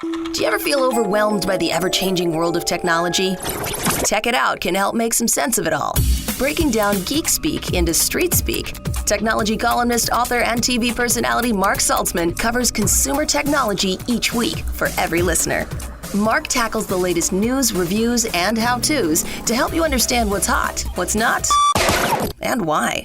Do you ever feel overwhelmed by the ever-changing world of technology? Tech It Out can help make some sense of it all. Breaking down geek speak into street speak, technology columnist, author, and TV personality Mark Saltzman covers consumer technology each week for every listener. Mark tackles the latest news, reviews, and how-tos to help you understand what's hot, what's not, and why.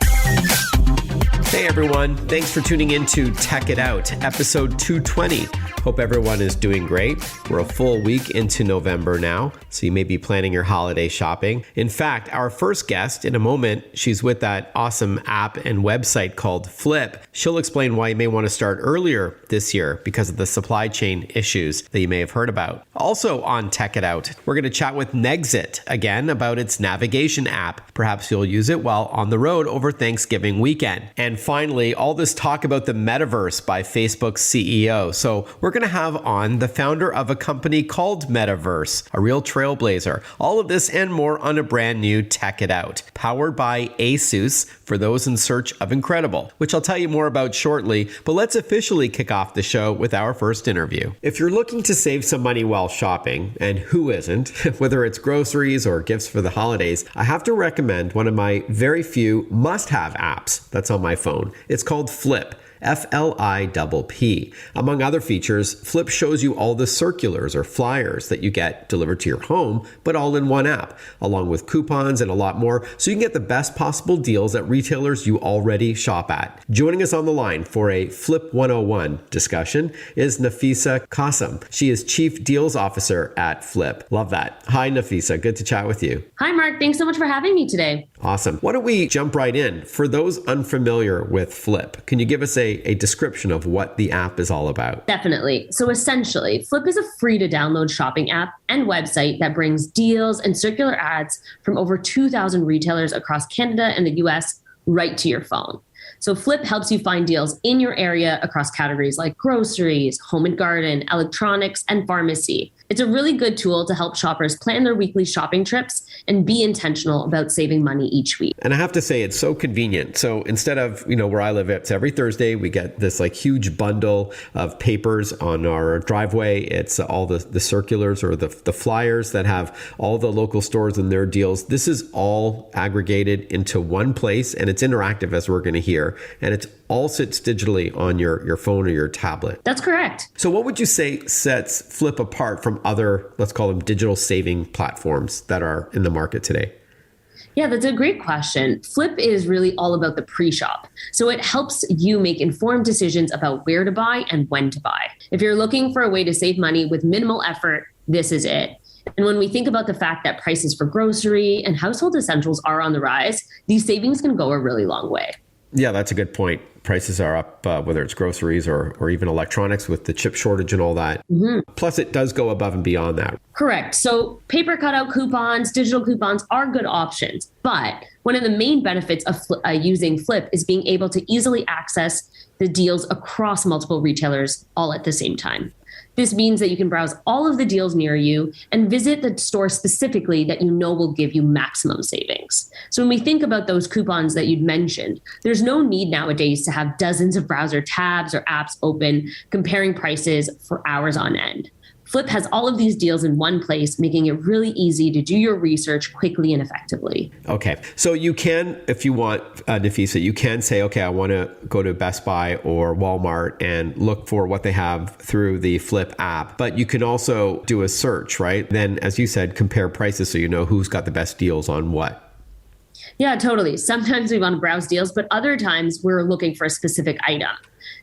Hey everyone, thanks for tuning in to Tech It Out, episode 220. Hope everyone is doing great. We're a full week into November now, so you may be planning your holiday shopping. In fact, our first guest, in a moment, she's with that awesome app and website called Flipp. She'll explain why you may want to start earlier this year because of the supply chain issues that you may have heard about. Also on Tech It Out, we're going to chat with Nexit again about its navigation app. Perhaps you'll use it while on the road over Thanksgiving weekend. And finally, all this talk about the Metaverse by Facebook's CEO. So we're going to have on the founder of a company called Metaverse, a real trailblazer. All of this and more on a brand new Tech It Out, powered by Asus for those in search of incredible, which I'll tell you more about shortly. But let's officially kick off the show with our first interview. If you're looking to save some money while shopping, and who isn't, whether it's groceries or gifts for the holidays, I have to recommend one of my very few must-have apps that's on my phone. It's called Flipp. Flipp. Among other features, Flipp shows you all the circulars or flyers that you get delivered to your home, but all in one app, along with coupons and a lot more, so you can get the best possible deals at retailers you already shop at. Joining us on the line for a Flipp 101 discussion is Nafisa Qasim. She is Chief Deals Officer at Flipp. Love that. Hi, Nafisa. Good to chat with you. Hi, Mark. Thanks so much for having me today. Awesome. Why don't we jump right in? For those unfamiliar with Flipp, can you give us a description of what the app is all about? Definitely. So essentially, Flipp is a free to download shopping app and website that brings deals and circular ads from over 2,000 retailers across Canada and the US right to your phone. So Flipp helps you find deals in your area across categories like groceries, home and garden, electronics, and pharmacy. It's a really good tool to help shoppers plan their weekly shopping trips and be intentional about saving money each week. And I have to say, it's so convenient. So instead of, where I live, it's every Thursday, we get this huge bundle of papers on our driveway. It's all the circulars or the flyers that have all the local stores and their deals. This is all aggregated into one place, and it's interactive, as we're going to hear. And it all sits digitally on your phone or your tablet. That's correct. So what would you say sets Flipp apart from other, let's call them digital saving platforms that are in the market today? Yeah, that's a great question. Flipp is really all about the pre-shop. So it helps you make informed decisions about where to buy and when to buy. If you're looking for a way to save money with minimal effort, this is it. And when we think about the fact that prices for grocery and household essentials are on the rise, these savings can go a really long way. Yeah, that's a good point. Prices are up, whether it's groceries or even electronics with the chip shortage and all that. Mm-hmm. Plus, it does go above and beyond that. Correct. So paper cutout coupons, digital coupons are good options. But one of the main benefits of using Flipp is being able to easily access the deals across multiple retailers all at the same time. This means that you can browse all of the deals near you and visit the store specifically that you know will give you maximum savings. So when we think about those coupons that you'd mentioned, there's no need nowadays to have dozens of browser tabs or apps open comparing prices for hours on end. Flipp has all of these deals in one place, making it really easy to do your research quickly and effectively. Okay. So you can, if you want, Nafisa, you can say, okay, I want to go to Best Buy or Walmart and look for what they have through the Flipp app. But you can also do a search, right? Then, as you said, compare prices so you know who's got the best deals on what. Yeah, totally. Sometimes we want to browse deals, but other times we're looking for a specific item.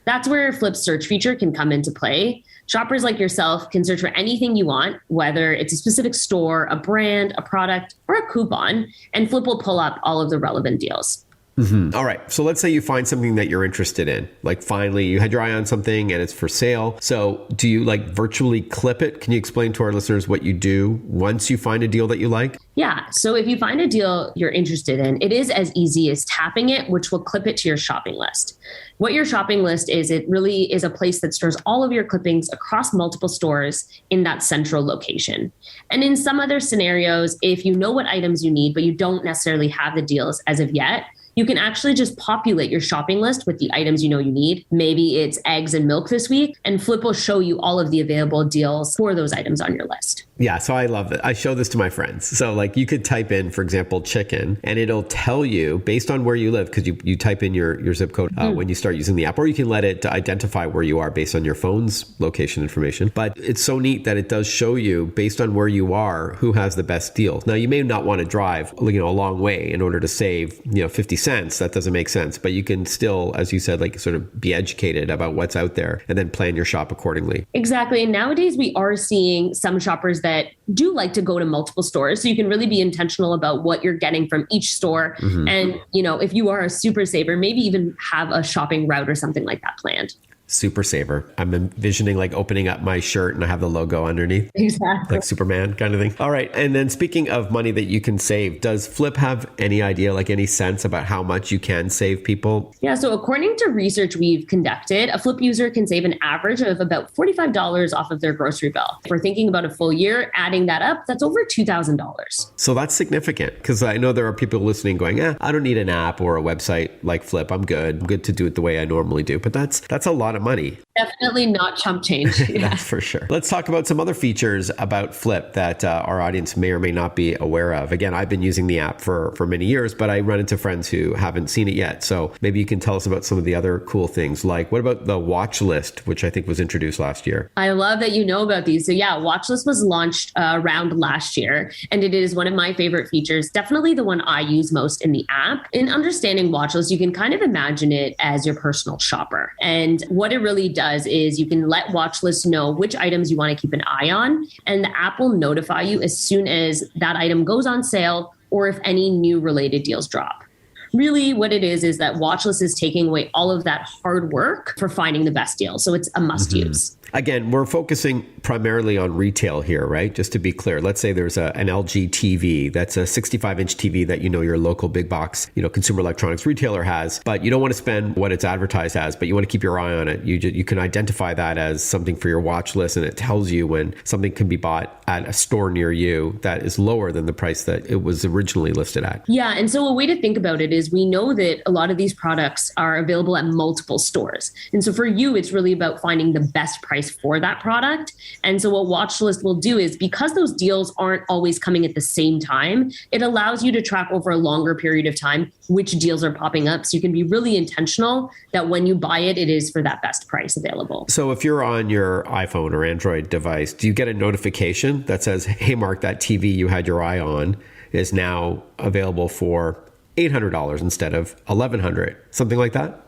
That's where Flipp's search feature can come into play. Shoppers like yourself can search for anything you want, whether it's a specific store, a brand, a product, or a coupon, and Flipp will pull up all of the relevant deals. Mm-hmm. All right. So let's say you find something that you're interested in. Like finally, you had your eye on something and it's for sale. So do you virtually clip it? Can you explain to our listeners what you do once you find a deal that you like? Yeah. So if you find a deal you're interested in, it is as easy as tapping it, which will clip it to your shopping list. What your shopping list is, it really is a place that stores all of your clippings across multiple stores in that central location. And in some other scenarios, if you know what items you need, but you don't necessarily have the deals as of yet, you can actually just populate your shopping list with the items you know you need. Maybe it's eggs and milk this week, and Flipp will show you all of the available deals for those items on your list. Yeah, so I love it. I show this to my friends. So like you could type in, for example, chicken, and it'll tell you based on where you live, because you type in your zip code when you start using the app, or you can let it identify where you are based on your phone's location information. But it's so neat that it does show you based on where you are, who has the best deals. Now, you may not want to drive, a long way in order to save, 50 cents. That doesn't make sense. But you can still, as you said, like sort of be educated about what's out there and then plan your shop accordingly. Exactly. And nowadays we are seeing some shoppers that do like to go to multiple stores. So you can really be intentional about what you're getting from each store. And, if you are a super saver, maybe even have a shopping route or something like that planned. Super saver. I'm envisioning like opening up my shirt and I have the logo underneath. Exactly. Like Superman kind of thing. All right. And then speaking of money that you can save, does Flipp have any idea, like any sense about how much you can save people? Yeah. So according to research we've conducted, a Flipp user can save an average of about $45 off of their grocery bill. If we're thinking about a full year, adding that up, that's over $2,000. So that's significant, because I know there are people listening going, I don't need an app or a website like Flipp. I'm good to do it the way I normally do. But that's a lot of money. Definitely not chump change. Yeah. That's for sure. Let's talk about some other features about Flipp that our audience may or may not be aware of. Again, I've been using the app for many years, but I run into friends who haven't seen it yet. So maybe you can tell us about some of the other cool things. Like, what about the watch list, which I think was introduced last year? I love that you know about these. So yeah, watch list was launched around last year, and it is one of my favorite features. Definitely the one I use most in the app. In understanding watch list, you can kind of imagine it as your personal shopper. And what it really does is you can let watch lists know which items you want to keep an eye on, and the app will notify you as soon as that item goes on sale or if any new related deals drop. Really what it is that watch list is taking away all of that hard work for finding the best deal. So it's a must use. Again, we're focusing primarily on retail here, right? Just to be clear, let's say there's an LG TV. That's a 65-inch TV that your local big box, consumer electronics retailer has, but you don't want to spend what it's advertised as, but you want to keep your eye on it. You can identify that as something for your watch list, and it tells you when something can be bought at a store near you that is lower than the price that it was originally listed at. Yeah, and so a way to think about it is we know that a lot of these products are available at multiple stores. And so for you, it's really about finding the best price for that product. And so what watch list will do is, because those deals aren't always coming at the same time, it allows you to track over a longer period of time which deals are popping up. So you can be really intentional that when you buy it, it is for that best price available. So if you're on your iPhone or Android device, do you get a notification that says, hey, Mark, that TV you had your eye on is now available for $800 instead of $1,100, something like that?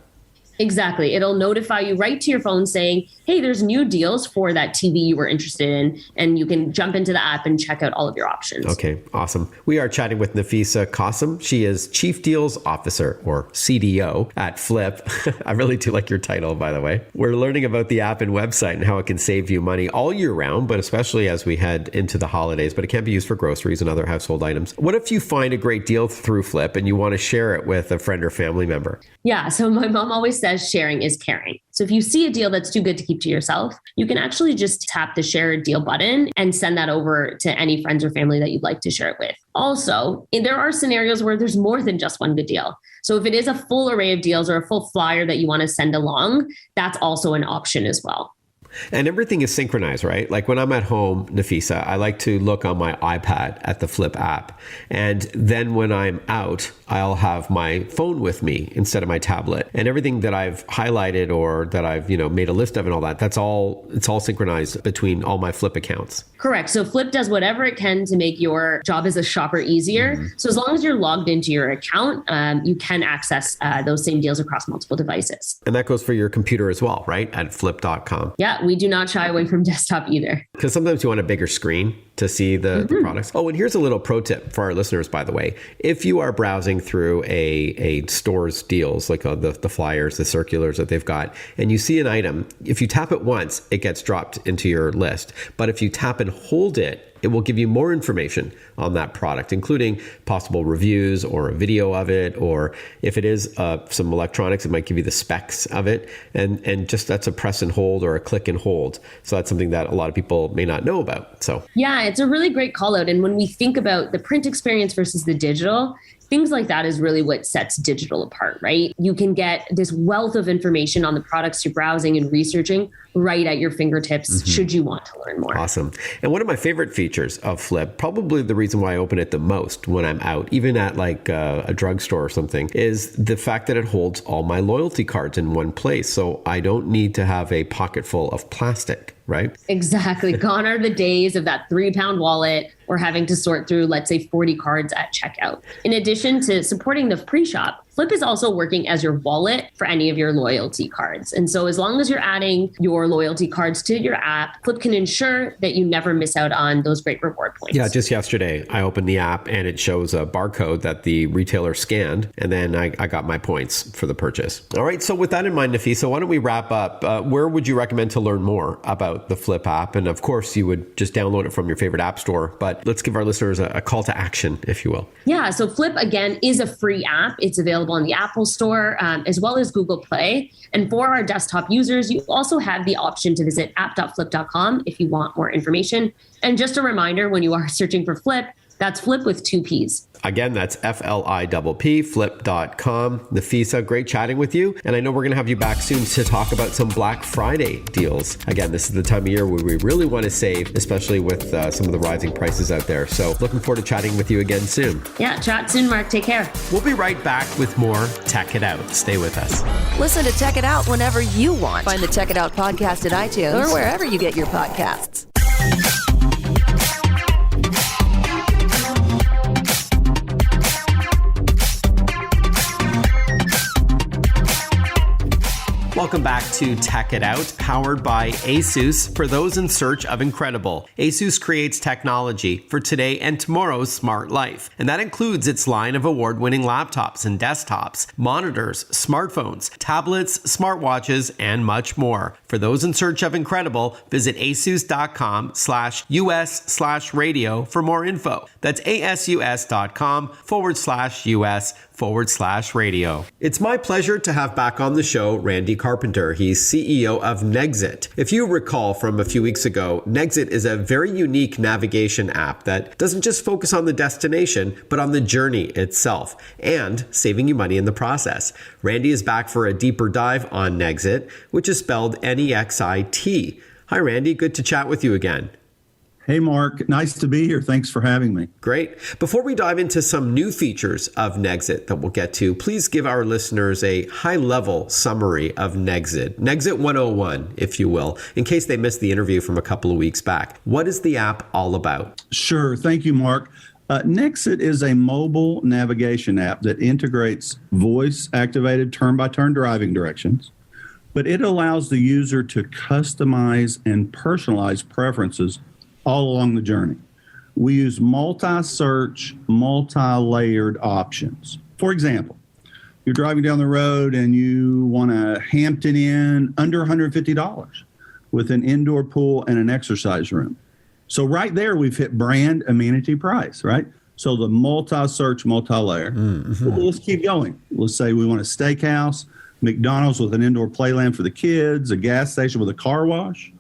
Exactly. It'll notify you right to your phone saying, hey, there's new deals for that TV you were interested in, and you can jump into the app and check out all of your options. Okay, awesome. We are chatting with Nafisa Qasim. She is Chief Deals Officer, or CDO, at Flipp. I really do like your title, by the way. We're learning about the app and website and how it can save you money all year round, but especially as we head into the holidays, but it can be used for groceries and other household items. What if you find a great deal through Flipp and you want to share it with a friend or family member? Yeah, so my mom always says sharing is caring. So if you see a deal that's too good to keep to yourself, you can actually just tap the share a deal button and send that over to any friends or family that you'd like to share it with. Also, there are scenarios where there's more than just one good deal. So if it is a full array of deals or a full flyer that you want to send along, that's also an option as well. And everything is synchronized, right? Like when I'm at home, Nafisa, I like to look on my iPad at the Flipp app. And then when I'm out, I'll have my phone with me instead of my tablet. And everything that I've highlighted or that I've, made a list of and all that, it's all synchronized between all my Flipp accounts. Correct. So Flipp does whatever it can to make your job as a shopper easier. Mm-hmm. So as long as you're logged into your account, you can access those same deals across multiple devices. And that goes for your computer as well, right? At flipp.com. Yeah, we do not shy away from desktop either. Because sometimes you want a bigger screen to see the products. Oh, and here's a little pro tip for our listeners, by the way. If you are browsing through a store's deals, like the flyers, the circulars that they've got, and you see an item, if you tap it once, it gets dropped into your list. But if you tap and hold it, it will give you more information on that product, including possible reviews or a video of it, or if it is some electronics, it might give you the specs of it. And just that's a press and hold or a click and hold. So that's something that a lot of people may not know about. So yeah, it's a really great call out. And when we think about the print experience versus the digital, Things like that is really what sets digital apart, right? You can get this wealth of information on the products you're browsing and researching right at your fingertips, should you want to learn more. Awesome. And one of my favorite features of Flipp, probably the reason why I open it the most when I'm out, even at like a drugstore or something, is the fact that it holds all my loyalty cards in one place. So I don't need to have a pocket full of plastic, right? Exactly. Gone are the days of that 3-pound wallet or having to sort through, let's say, 40 cards at checkout. In addition to supporting the pre-shop, Flipp is also working as your wallet for any of your loyalty cards. And so as long as you're adding your loyalty cards to your app, Flipp can ensure that you never miss out on those great reward points. Yeah, just yesterday, I opened the app and it shows a barcode that the retailer scanned, and then I got my points for the purchase. All right, so with that in mind, Nafisa, why don't we wrap up? Where would you recommend to learn more about the Flipp app? And of course, you would just download it from your favorite app store, but let's give our listeners a call to action, if you will. Yeah, so Flipp, again, is a free app. It's available on the Apple Store as well as Google Play. And for our desktop users, you also have the option to visit app.flipp.com if you want more information. And just a reminder, when you are searching for Flipp, that's Flipp with 2 Ps. Again, that's Flipp, flipp.com. Nafisa, great chatting with you. And I know we're going to have you back soon to talk about some Black Friday deals. Again, this is the time of year where we really want to save, especially with some of the rising prices out there. So looking forward to chatting with you again soon. Yeah, chat soon, Mark. Take care. We'll be right back with more Tech It Out. Stay with us. Listen to Tech It Out whenever you want. Find the Tech It Out podcast at iTunes or wherever you get your podcasts. Welcome back to Tech It Out, powered by ASUS for those in search of incredible. ASUS creates technology for today and tomorrow's smart life, and that includes its line of award-winning laptops and desktops, monitors, smartphones, tablets, smartwatches, and much more. For those in search of incredible, visit asus.com/US/radio for more info. That's asus.com/US/radio. It's my pleasure to have back on the show Randy Carpenter. He's CEO of Nexit. If you recall from a few weeks ago, Nexit is a very unique navigation app that doesn't just focus on the destination, but on the journey itself and saving you money in the process. Randy is back for a deeper dive on Nexit, which is spelled Nexit. Hi, Randy. Good to chat with you again. Hey, Mark. Nice to be here. Thanks for having me. Great. Before we dive into some new features of Nexit that we'll get to, please give our listeners a high-level summary of Nexit. Nexit 101, if you will, in case they missed the interview from a couple of weeks back. What is the app all about? Sure. Thank you, Mark. Nexit is a mobile navigation app that integrates voice-activated turn-by-turn driving directions, but it allows the user to customize and personalize preferences all along the journey. We use multi-search, multi-layered options. For example, you're driving down the road and you want a Hampton Inn under $150 with an indoor pool and an exercise room. So right there, we've hit brand, amenity, price, right? So the multi-search, multi-layer. Mm-hmm. Well, let's keep going. Let's say we want a steakhouse, McDonald's with an indoor playland for the kids, a gas station with a car wash.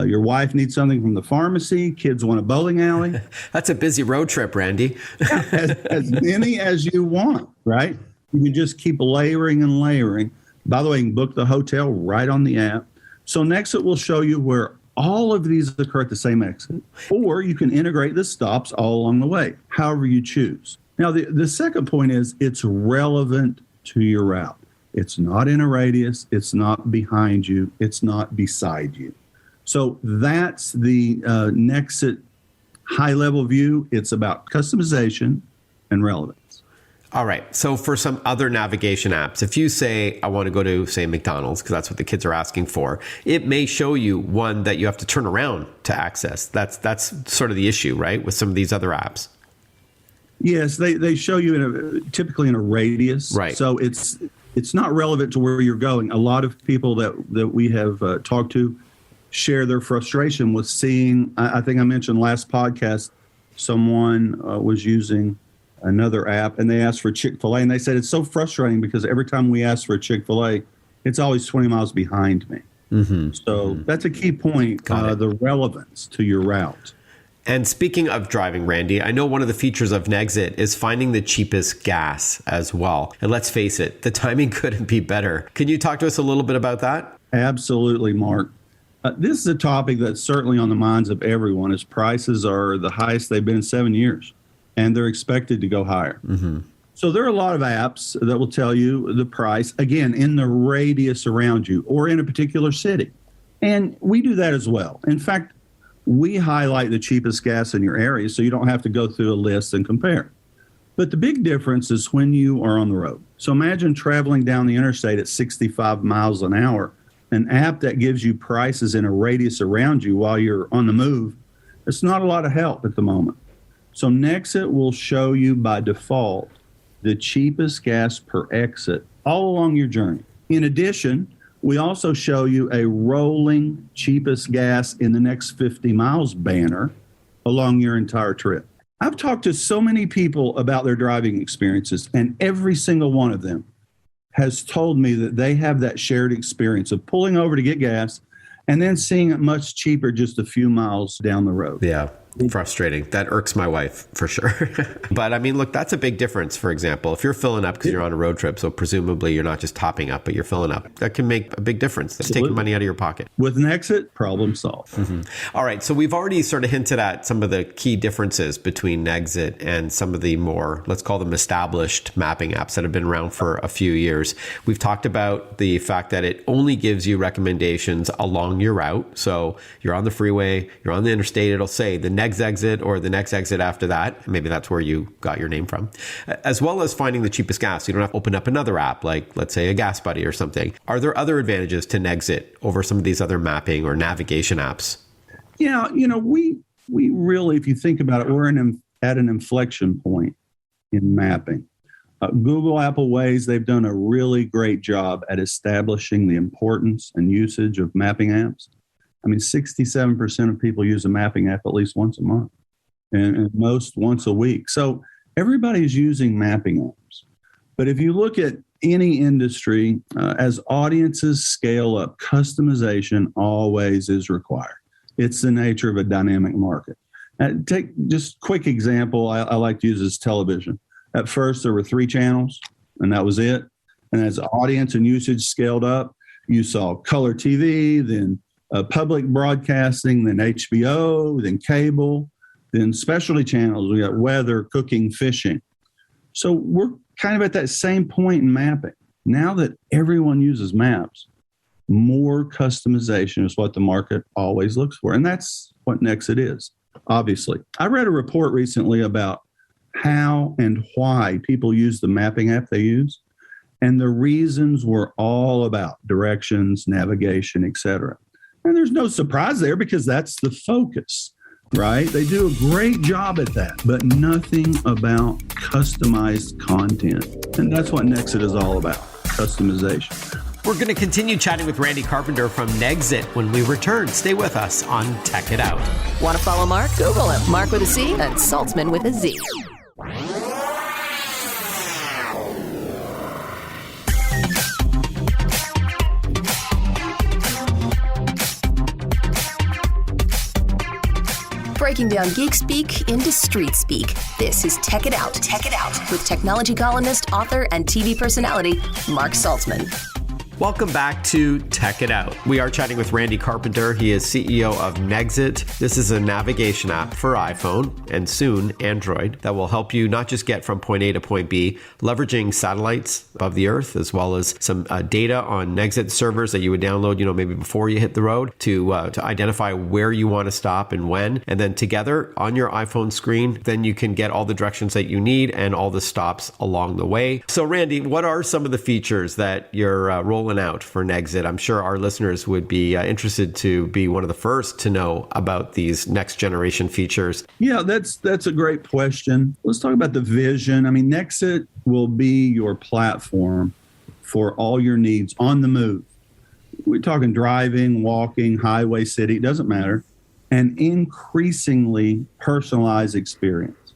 Your wife needs something from the pharmacy. Kids want a bowling alley. That's a busy road trip, Randy. as many as you want, right? You can just keep layering and layering. By the way, you can book the hotel right on the app. So Nexit will show you where all of these occur at the same exit, or you can integrate the stops all along the way, however you choose. Now, the second point is it's relevant to your route. It's not in a radius. It's not behind you. It's not beside you. So that's the Nexit high-level view. It's about customization and relevance. All right. So for some other navigation apps, if you say, I want to go to, say, McDonald's, because that's what the kids are asking for, it may show you one that you have to turn around to access. That's sort of the issue, right, with some of these other apps. Yes, they show you typically in a radius. Right. So it's not relevant to where you're going. A lot of people that we have talked to share their frustration with seeing, I think I mentioned last podcast, someone was using another app and they asked for Chick-fil-A and they said, it's so frustrating because every time we ask for Chick-fil-A, it's always 20 miles behind me. Mm-hmm. So that's a key point, the relevance to your route. And speaking of driving, Randy, I know one of the features of Nexit is finding the cheapest gas as well. And let's face it, the timing couldn't be better. Can you talk to us a little bit about that? Absolutely, Mark. This is a topic that's certainly on the minds of everyone, as prices are the highest they've been in 7 years, and they're expected to go higher. Mm-hmm. So there are a lot of apps that will tell you the price, again, in the radius around you or in a particular city. And we do that as well. In fact, we highlight the cheapest gas in your area so you don't have to go through a list and compare. But the big difference is when you are on the road. So imagine traveling down the interstate at 65 miles an hour. An app that gives you prices in a radius around you while you're on the move, it's not a lot of help at the moment. So Nexit will show you by default the cheapest gas per exit all along your journey. In addition, we also show you a rolling cheapest gas in the next 50 miles banner along your entire trip. I've talked to so many people about their driving experiences, and every single one of them has told me that they have that shared experience of pulling over to get gas and then seeing it much cheaper just a few miles down the road. Yeah. Frustrating. That irks my wife for sure. But I mean, look, that's a big difference. For example, if you're filling up because you're on a road trip, so presumably you're not just topping up, but you're filling up. That can make a big difference. That's taking money out of your pocket. With Nexit, problem solved. Mm-hmm. All right. So we've already sort of hinted at some of the key differences between Nexit and some of the more, let's call them established mapping apps that have been around for a few years. We've talked about the fact that it only gives you recommendations along your route. So you're on the freeway, you're on the interstate, it'll say the next exit or the next exit after that. Maybe that's where you got your name from. As well as finding the cheapest gas. You don't have to open up another app like, let's say, a Gas Buddy or something. Are there other advantages to Nexit over some of these other mapping or navigation apps? Yeah, we really, if you think about it, we're at an inflection point in mapping. Google, Apple, Waze, they've done a really great job at establishing the importance and usage of mapping apps. I mean, 67% of people use a mapping app at least once a month, and most once a week. So everybody's using mapping apps. But if you look at any industry, as audiences scale up, customization always is required. It's the nature of a dynamic market. Take just quick example I like to use is television. At first, there were 3 channels, and that was it. And as audience and usage scaled up, you saw color TV, then public broadcasting, then HBO, then cable, then specialty channels. We got weather, cooking, fishing. So we're kind of at that same point in mapping. Now that everyone uses maps, more customization is what the market always looks for. And that's what Nexit is, obviously. I read a report recently about how and why people use the mapping app they use. And the reasons were all about directions, navigation, etc. And there's no surprise there because that's the focus, right? They do a great job at that, but nothing about customized content. And that's what Nexit is all about, customization. We're going to continue chatting with Randy Carpenter from Nexit when we return. Stay with us on Tech It Out. Want to follow Mark? Google him. Mark with a C and Saltzman with a Z. Breaking down geek speak into street speak. This is Tech It Out. Tech It Out with technology columnist, author, and TV personality Mark Saltzman. Welcome back to Tech It Out. We are chatting with Randy Carpenter. He is CEO of Nexit. This is a navigation app for iPhone and soon Android that will help you not just get from point A to point B, leveraging satellites above the earth, as well as some data on Nexit servers that you would download, maybe before you hit the road to identify where you want to stop and when. And then together on your iPhone screen, then you can get all the directions that you need and all the stops along the way. So Randy, what are some of the features that you're rolling out for Nexit? I'm sure our listeners would be interested to be one of the first to know about these next generation features. Yeah, that's a great question. Let's talk about the vision. I mean, Nexit will be your platform for all your needs on the move. We're talking driving, walking, highway, city, it doesn't matter. An increasingly personalized experience.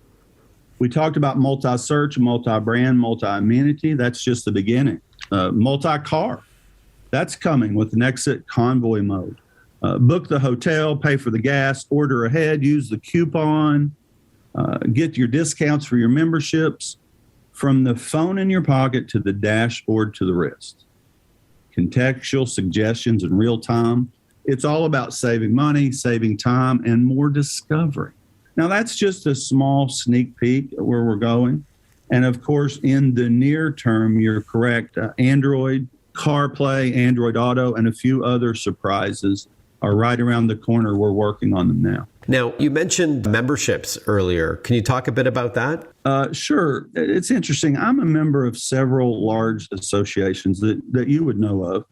We talked about multi-search, multi-brand, multi-amenity. That's just the beginning. Multi-car. That's coming with Nexit Convoy mode. book the hotel, pay for the gas, order ahead, use the coupon, get your discounts for your memberships from the phone in your pocket to the dashboard to the wrist. Contextual suggestions in real time. It's all about saving money, saving time, and more discovery. Now, that's just a small sneak peek at where we're going. And of course, in the near term, you're correct. Android, CarPlay, Android Auto, and a few other surprises are right around the corner. We're working on them now. Now, you mentioned memberships earlier. Can you talk a bit about that? Sure. It's interesting. I'm a member of several large associations that you would know of,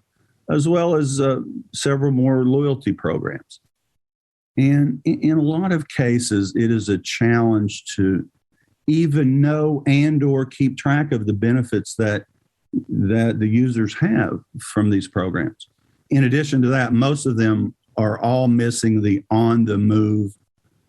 as well as several more loyalty programs. And in a lot of cases, it is a challenge to even know and or keep track of the benefits that the users have from these programs. In addition to that, most of them are all missing the on-the-move,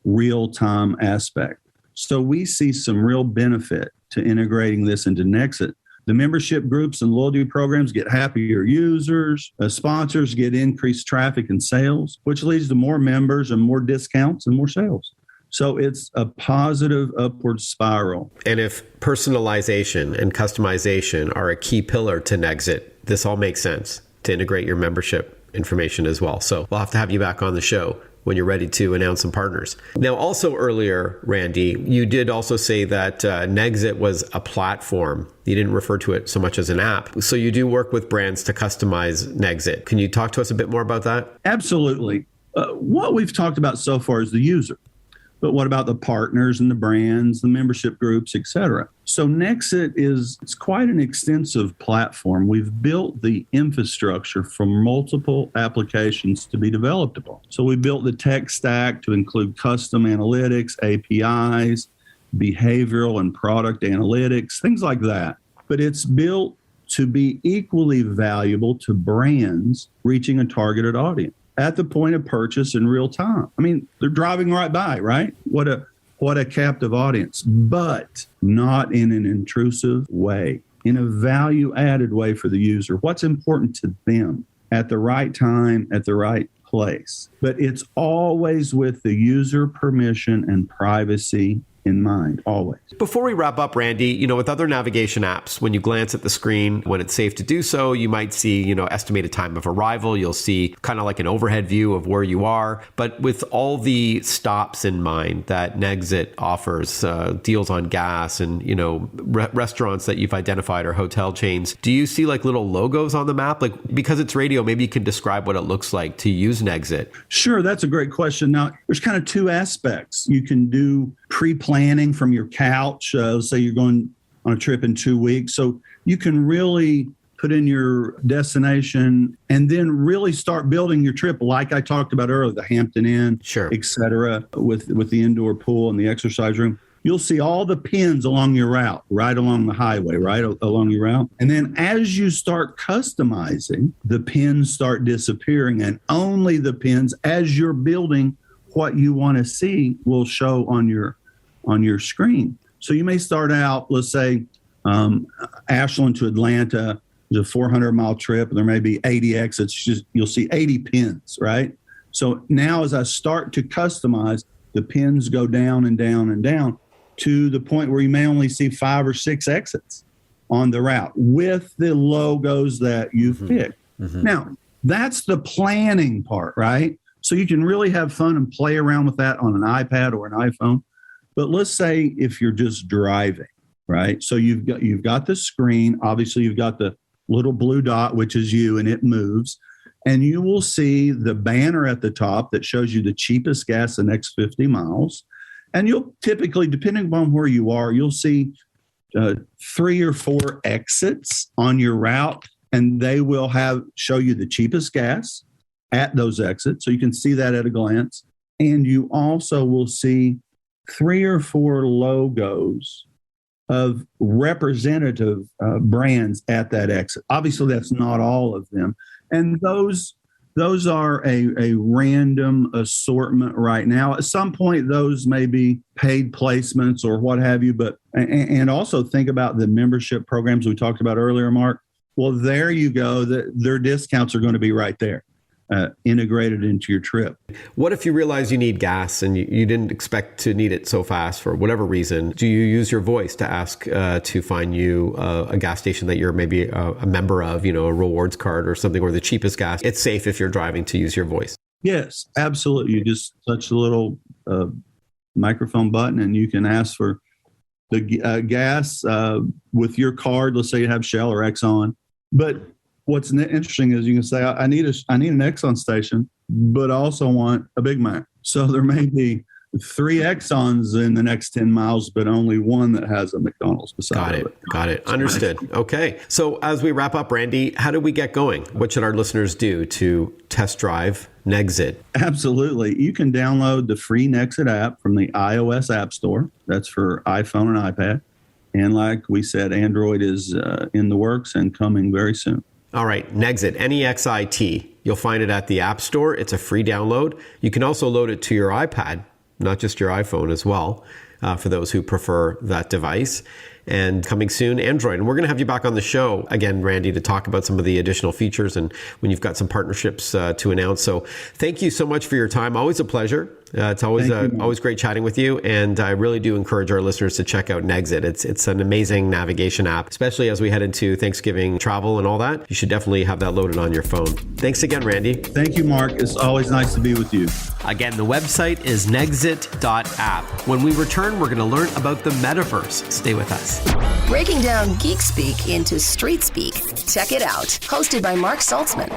real-time aspect. So we see some real benefit to integrating this into Nexit. The membership groups and loyalty programs get happier users. Sponsors get increased traffic and sales, which leads to more members and more discounts and more sales. So it's a positive upward spiral. And if personalization and customization are a key pillar to Nexit, this all makes sense to integrate your membership information as well. So we'll have to have you back on the show when you're ready to announce some partners. Now, also earlier, Randy, you did also say that Nexit was a platform. You didn't refer to it so much as an app. So you do work with brands to customize Nexit. Can you talk to us a bit more about that? Absolutely. What we've talked about so far is the user. But what about the partners and the brands, the membership groups, et cetera? So Nexit it's quite an extensive platform. We've built the infrastructure for multiple applications to be developed upon. So we built the tech stack to include custom analytics, APIs, behavioral and product analytics, things like that. But it's built to be equally valuable to brands reaching a targeted audience at the point of purchase in real time. I mean, they're driving right by, right? What a captive audience, but not in an intrusive way, in a value-added way for the user. What's important to them at the right time, at the right place. But it's always with the user permission and privacy in mind, always. Before we wrap up, Randy, with other navigation apps, when you glance at the screen, when it's safe to do so, you might see, estimated time of arrival. You'll see kind of like an overhead view of where you are. But with all the stops in mind that Nexit offers, deals on gas and, restaurants that you've identified or hotel chains, do you see like little logos on the map? Like, because it's radio, maybe you can describe what it looks like to use Nexit. Sure, that's a great question. Now, there's kind of two aspects. You can do pre-planning from your couch. Let's say you're going on a trip in 2 weeks. So you can really put in your destination and then really start building your trip like I talked about earlier, the Hampton Inn, sure, et cetera, with the indoor pool and the exercise room. You'll see all the pins along your route, right along the highway, right along your route. And then as you start customizing, the pins start disappearing, and only the pins, as you're building what you want to see, will show on your screen. So you may start out, let's say, Ashland to Atlanta is a 400-mile trip, and there may be 80 exits. You'll see 80 pins, right? So now as I start to customize, the pins go down and down and down to the point where you may only see 5 or 6 exits on the route with the logos that you've picked. Mm-hmm. Now, that's the planning part, right? So you can really have fun and play around with that on an iPad or an iPhone. But let's say if you're just driving, right? So you've got the screen. Obviously, you've got the little blue dot, which is you, and it moves. And you will see the banner at the top that shows you the cheapest gas the next 50 miles. And you'll typically, depending upon where you are, you'll see 3 or 4 exits on your route, and they will show you the cheapest gas at those exits. So you can see that at a glance. And you also will see 3 or 4 logos of representative brands at that exit. Obviously, that's not all of them. And those are a random assortment right now. At some point, those may be paid placements or what have you. But and also think about the membership programs we talked about earlier, Mark. Well, there you go. Their discounts are going to be right there. integrated into your trip. What if you realize you need gas and you didn't expect to need it so fast for whatever reason? Do you use your voice to ask to find you a gas station that you're maybe a member of, a rewards card or something, or the cheapest gas? It's safe if you're driving to use your voice. Yes, absolutely. You just touch the little microphone button and you can ask for the gas with your card. Let's say you have Shell or Exxon. But what's interesting is you can say, I need an Exxon station, but I also want a Big Mac. So there may be 3 Exxons in the next 10 miles, but only one that has a McDonald's beside it. Got it. Understood. Okay. So as we wrap up, Randy, how do we get going? What should our listeners do to test drive Nexit? Absolutely. You can download the free Nexit app from the iOS App Store. That's for iPhone and iPad. And like we said, Android is in the works and coming very soon. All right, Nexit, Nexit. You'll find it at the App Store. It's a free download. You can also load it to your iPad, not just your iPhone as well, for those who prefer that device. And coming soon, Android. And we're going to have you back on the show again, Randy, to talk about some of the additional features and when you've got some partnerships to announce. So thank you so much for your time. Always a pleasure. It's always great chatting with you. And I really do encourage our listeners to check out Nexit. It's an amazing navigation app, especially as we head into Thanksgiving travel and all that. You should definitely have that loaded on your phone. Thanks again, Randy. Thank you, Mark. It's always nice to be with you. Again, the website is nexit.app. When we return, we're going to learn about the Metaverse. Stay with us. Breaking down geek speak into street speak. Check it out. Hosted by Mark Saltzman.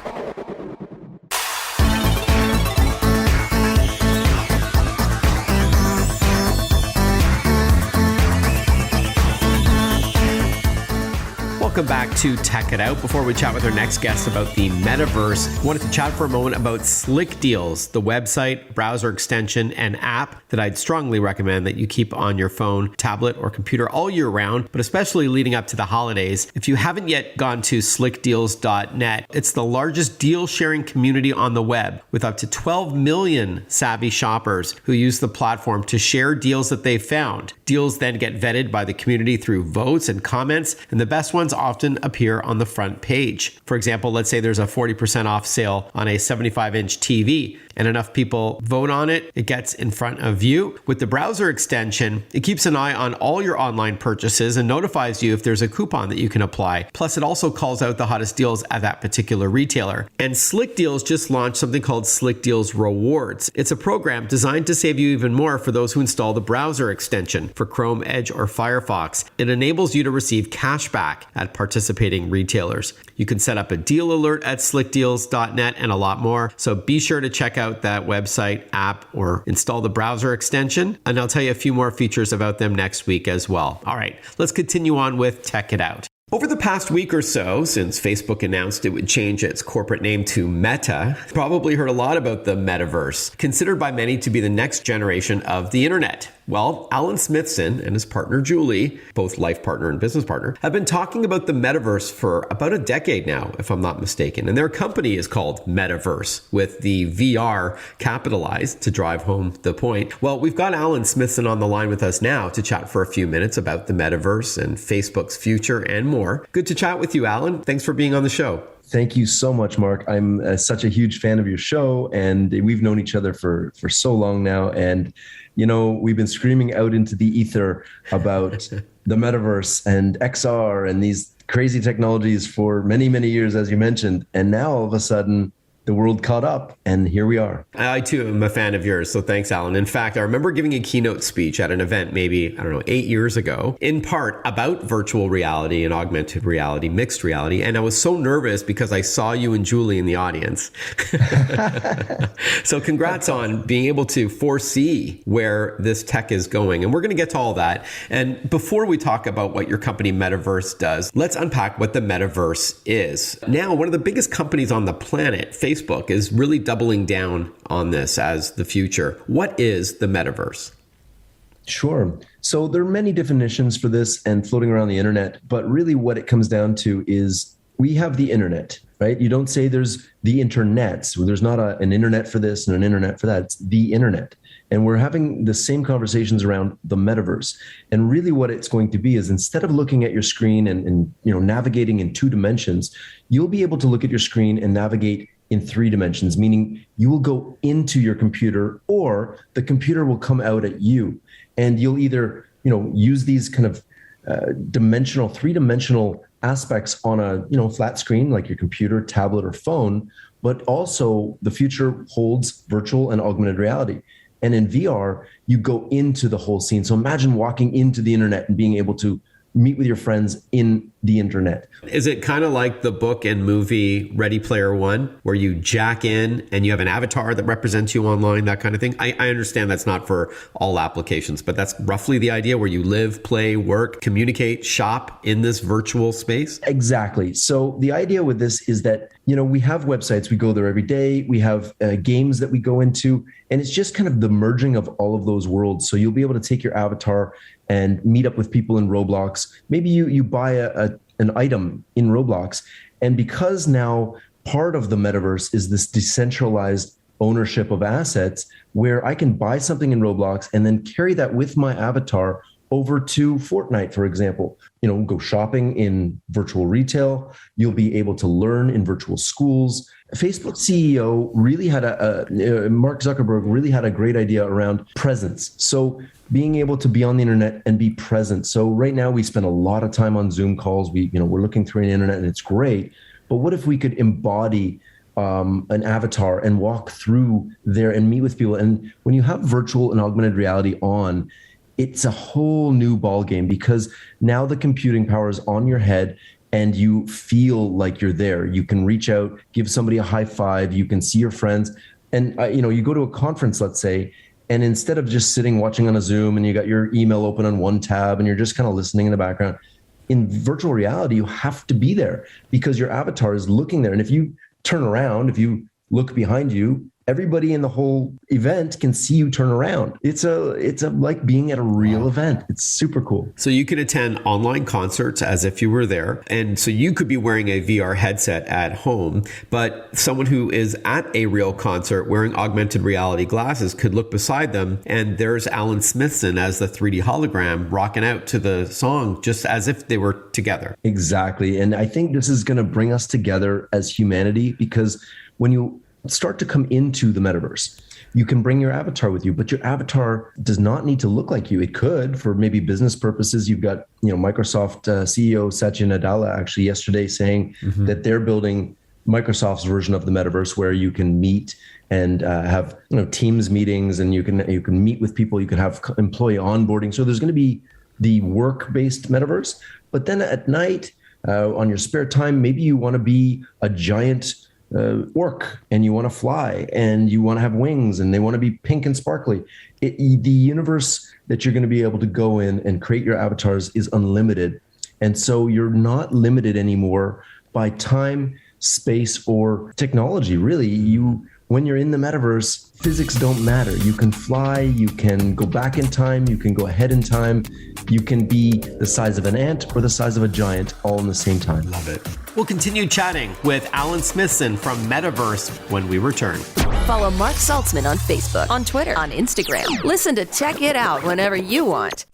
Welcome back to Tech It Out. Before we chat with our next guest about the Metaverse, I wanted to chat for a moment about Slick Deals, the website, browser extension, and app that I'd strongly recommend that you keep on your phone, tablet, or computer all year round, but especially leading up to the holidays. If you haven't yet gone to slickdeals.net, it's the largest deal sharing community on the web with up to 12 million savvy shoppers who use the platform to share deals that they've found. Deals then get vetted by the community through votes and comments, and the best ones often appear on the front page. For example, let's say there's a 40% off sale on a 75-inch TV and enough people vote on it, it gets in front of you. With the browser extension, it keeps an eye on all your online purchases and notifies you if there's a coupon that you can apply. Plus, it also calls out the hottest deals at that particular retailer. And Slick Deals just launched something called Slick Deals Rewards. It's a program designed to save you even more for those who install the browser extension for Chrome, Edge, or Firefox. It enables you to receive cash back at participating retailers. You can set up a deal alert at slickdeals.net and a lot more. So be sure to check out that website, app, or install the browser extension. And I'll tell you a few more features about them next week as well. All right, let's continue on with Tech It Out. Over the past week or so, since Facebook announced it would change its corporate name to Meta, you've probably heard a lot about the Metaverse, considered by many to be the next generation of the internet. Well, Alan Smithson and his partner Julie, both life partner and business partner, have been talking about the Metaverse for about a decade now, if I'm not mistaken. And their company is called Metaverse, with the VR capitalized to drive home the point. Well, we've got Alan Smithson on the line with us now to chat for a few minutes about the Metaverse and Facebook's future and more. Good to chat with you, Alan. Thanks for being on the show. Thank you so much, Mark. I'm such a huge fan of your show, and we've known each other for so long now. And, you know, we've been screaming out into the ether about the Metaverse and XR and these crazy technologies for many, many years, as you mentioned. And now all of a sudden, the world caught up, and here we are. I, too, am a fan of yours, so thanks, Alan. In fact, I remember giving a keynote speech at an event maybe, 8 years ago, in part about virtual reality and augmented reality, mixed reality, and I was so nervous because I saw you and Julie in the audience. So congrats on being able to foresee where this tech is going, and we're going to get to all that. And before we talk about what your company Metaverse does, let's unpack what the Metaverse is. Now, one of the biggest companies on the planet, Facebook, is really doubling down on this as the future. What is the Metaverse? Sure. So there are many definitions for this and floating around the internet, but really what it comes down to is we have the internet, right? You don't say there's the internet. So there's not an internet for this and an internet for that. It's the internet. And we're having the same conversations around the Metaverse. And really what it's going to be is instead of looking at your screen and navigating in two dimensions, you'll be able to look at your screen and navigate in 3 dimensions, meaning you will go into your computer or the computer will come out at you. And you'll either, use these kind of three-dimensional aspects on a, flat screen like your computer, tablet, or phone, but also the future holds virtual and augmented reality. And in VR, you go into the whole scene. So imagine walking into the internet and being able to meet with your friends in the internet. Is it kind of like the book and movie Ready Player One, where you jack in and you have an avatar that represents you online, that kind of thing? I understand that's not for all applications, but that's roughly the idea, where you live, play, work, communicate, shop in this virtual space? Exactly. So the idea with this is that, we have websites, we go there every day, we have games that we go into, and it's just kind of the merging of all of those worlds. So you'll be able to take your avatar and meet up with people in Roblox. Maybe you buy an item in Roblox. And because now part of the metaverse is this decentralized ownership of assets, where I can buy something in Roblox and then carry that with my avatar over to Fortnite, for example. Go shopping in virtual retail. You'll be able to learn in virtual schools. Facebook CEO really had Mark Zuckerberg really had a great idea around presence. So being able to be on the internet and be present. So right now we spend a lot of time on Zoom calls. We're looking through the internet and it's great. But what if we could embody an avatar and walk through there and meet with people? And when you have virtual and augmented reality on, it's a whole new ballgame, because now the computing power is on your head and you feel like you're there. You can reach out, give somebody a high five, you can see your friends. And, you go to a conference, let's say, and instead of just sitting watching on a Zoom and you got your email open on one tab and you're just kind of listening in the background, in virtual reality, you have to be there because your avatar is looking there. And if you turn around, if you look behind you, everybody in the whole event can see you turn around. It's like being at a real event. It's super cool. So you can attend online concerts as if you were there. And so you could be wearing a VR headset at home, but someone who is at a real concert wearing augmented reality glasses could look beside them, and there's Alan Smithson as the 3D hologram rocking out to the song just as if they were together. Exactly. And I think this is going to bring us together as humanity, because when you start to come into the metaverse, you can bring your avatar with you, but your avatar does not need to look like you. It could for maybe business purposes. You've got, Microsoft CEO Satya Nadella actually yesterday saying that they're building Microsoft's version of the metaverse, where you can meet and have Teams meetings, and you can meet with people. You can have employee onboarding. So there's going to be the work-based metaverse, but then at night, on your spare time, maybe you want to be a giant orc and you want to fly and you want to have wings and they want to be pink and sparkly. The universe that you're going to be able to go in and create your avatars is unlimited. And so you're not limited anymore by time, space, or technology. Really, when you're in the metaverse, physics don't matter. You can fly, you can go back in time, you can go ahead in time, you can be the size of an ant or the size of a giant all in the same time. Love it. We'll continue chatting with Alan Smithson from Metaverse when we return. Follow Mark Saltzman on Facebook, on Twitter, on Instagram. Listen to Check It Out whenever you want.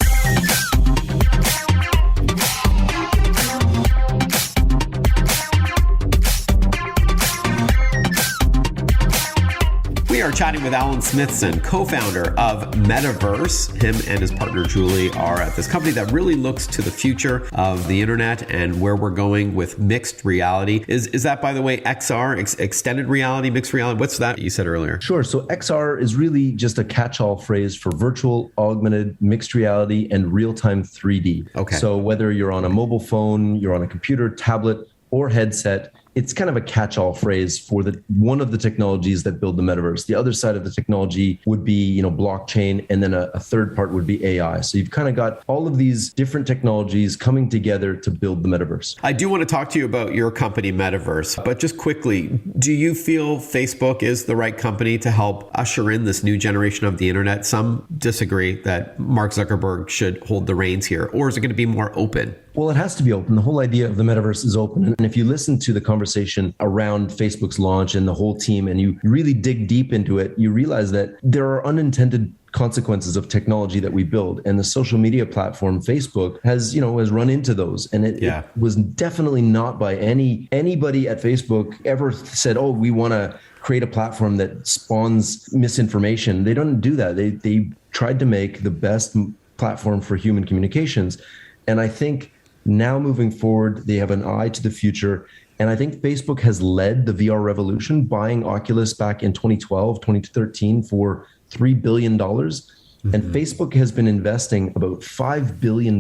We are chatting with Alan Smithson, co-founder of Metaverse. Him and his partner Julie are at this company that really looks to the future of the internet and where we're going with mixed reality. Is that, by the way, XR, extended reality, mixed reality? What's that you said earlier? Sure. So XR is really just a catch-all phrase for virtual, augmented, mixed reality, and real-time 3D. Okay. So whether you're on a mobile phone, you're on a computer, tablet, or headset, it's kind of a catch-all phrase for one of the technologies that build the metaverse. The other side of the technology would be, blockchain, and then a third part would be AI. So you've kind of got all of these different technologies coming together to build the metaverse. I do want to talk to you about your company, Metaverse, but just quickly, do you feel Facebook is the right company to help usher in this new generation of the internet? Some disagree that Mark Zuckerberg should hold the reins here, or is it going to be more open? Well, it has to be open. The whole idea of the metaverse is open. And if you listen to the conversation around Facebook's launch and the whole team, and you really dig deep into it, you realize that there are unintended consequences of technology that we build. And the social media platform, Facebook, has run into those. And it was definitely not by anybody at Facebook ever said, oh, we want to create a platform that spawns misinformation. They don't do that. They tried to make the best platform for human communications. And I think now moving forward, they have an eye to the future. And I think Facebook has led the VR revolution, buying Oculus back in 2012, 2013 for $3 billion. Mm-hmm. And Facebook has been investing about $5 billion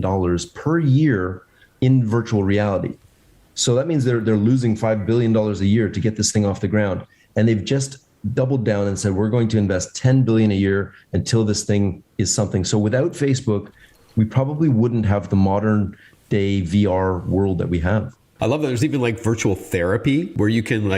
per year in virtual reality. So that means they're losing $5 billion a year to get this thing off the ground. And they've just doubled down and said, we're going to invest $10 billion a year until this thing is something. So without Facebook, we probably wouldn't have the modern day VR world that we have. I love that there's even like virtual therapy where you can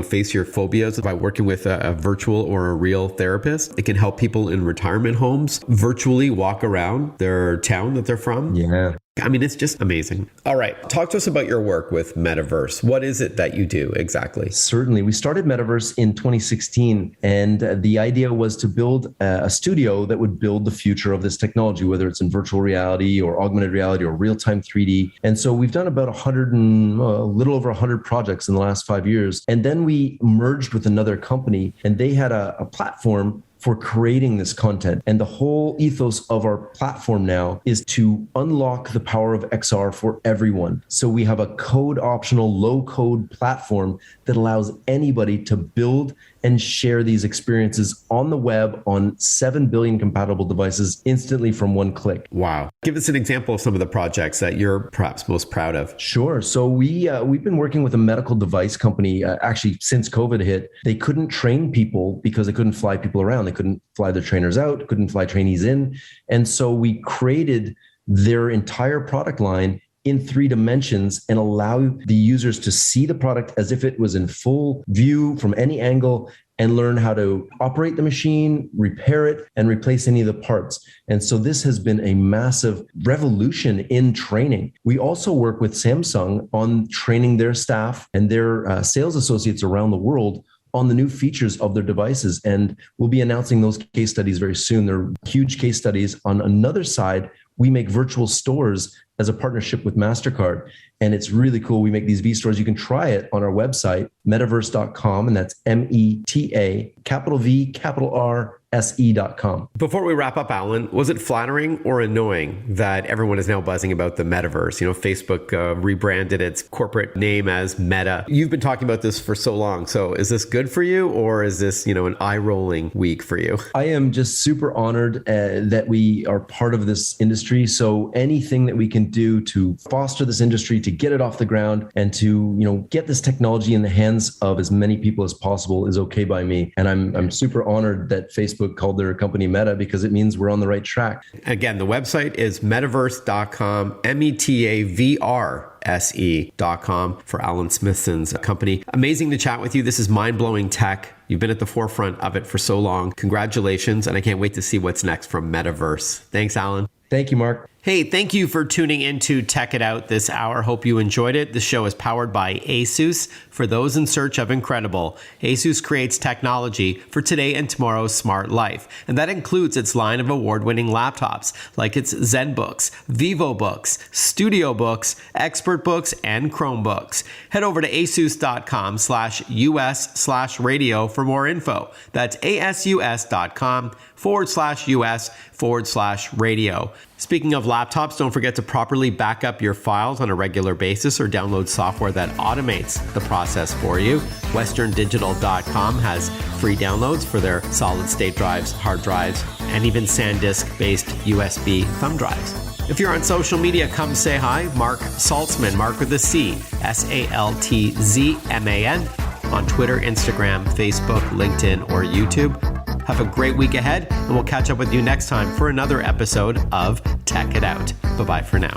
face your phobias by working with a virtual or a real therapist. It can help people in retirement homes virtually walk around their town that they're from. Yeah. I mean, it's just amazing. All right. Talk to us about your work with Metaverse. What is it that you do exactly? Certainly. We started Metaverse in 2016, and the idea was to build a studio that would build the future of this technology, whether it's in virtual reality or augmented reality or real-time 3D. And so we've done about a little over 100 projects in the last 5 years. And then we merged with another company, and they had a platform for creating this content. And the whole ethos of our platform now is to unlock the power of XR for everyone. So we have a code optional, low code platform that allows anybody to build and share these experiences on the web on 7 billion compatible devices instantly from one click. Wow. Give us an example of some of the projects that you're perhaps most proud of. Sure. So we've been working with a medical device company actually since COVID hit. They couldn't train people because they couldn't fly people around. They couldn't fly their trainers out, couldn't fly trainees in. And so we created their entire product line in 3 dimensions and allow the users to see the product as if it was in full view from any angle and learn how to operate the machine, repair it, and replace any of the parts. And so this has been a massive revolution in training. We also work with Samsung on training their staff and their sales associates around the world on the new features of their devices. And we'll be announcing those case studies very soon. They're huge case studies. On another side, we make virtual stores as a partnership with MasterCard. And it's really cool. We make these V stores. You can try it on our website, metaverse.com. And that's META, capital V, capital R, SE.com. Before we wrap up, Alan, was it flattering or annoying that everyone is now buzzing about the metaverse? Facebook rebranded its corporate name as Meta. You've been talking about this for so long. So is this good for you, or is this, an eye-rolling week for you? I am just super honored that we are part of this industry. So anything that we can do to foster this industry, to get it off the ground, and to, get this technology in the hands of as many people as possible is okay by me. And I'm super honored that Facebook called their company Meta, because it means we're on the right track. Again, the website is metaverse.com, METAVRSE.com for Alan Smithson's company. Amazing to chat with you. This is mind-blowing tech. You've been at the forefront of it for so long. Congratulations. And I can't wait to see what's next from Metaverse. Thanks, Alan. Thank you, Mark. Hey, thank you for tuning into Tech It Out this hour. Hope you enjoyed it. The show is powered by ASUS. For those in search of incredible, ASUS creates technology for today and tomorrow's smart life. And that includes its line of award-winning laptops, like its ZenBooks, VivoBooks, StudioBooks, ExpertBooks, and Chromebooks. Head over to asus.com/US/radio for more info. That's asus.com/US/radio. Speaking of laptops, don't forget to properly back up your files on a regular basis or download software that automates the process for you. westerndigital.com has free downloads for their solid-state drives, hard drives, and even SanDisk-based USB thumb drives. If you're on social media, come say hi. Mark Saltzman, Mark with a C, SALTZMAN, on Twitter, Instagram, Facebook, LinkedIn, or YouTube. Have a great week ahead, and we'll catch up with you next time for another episode of Tech It Out. Bye-bye for now.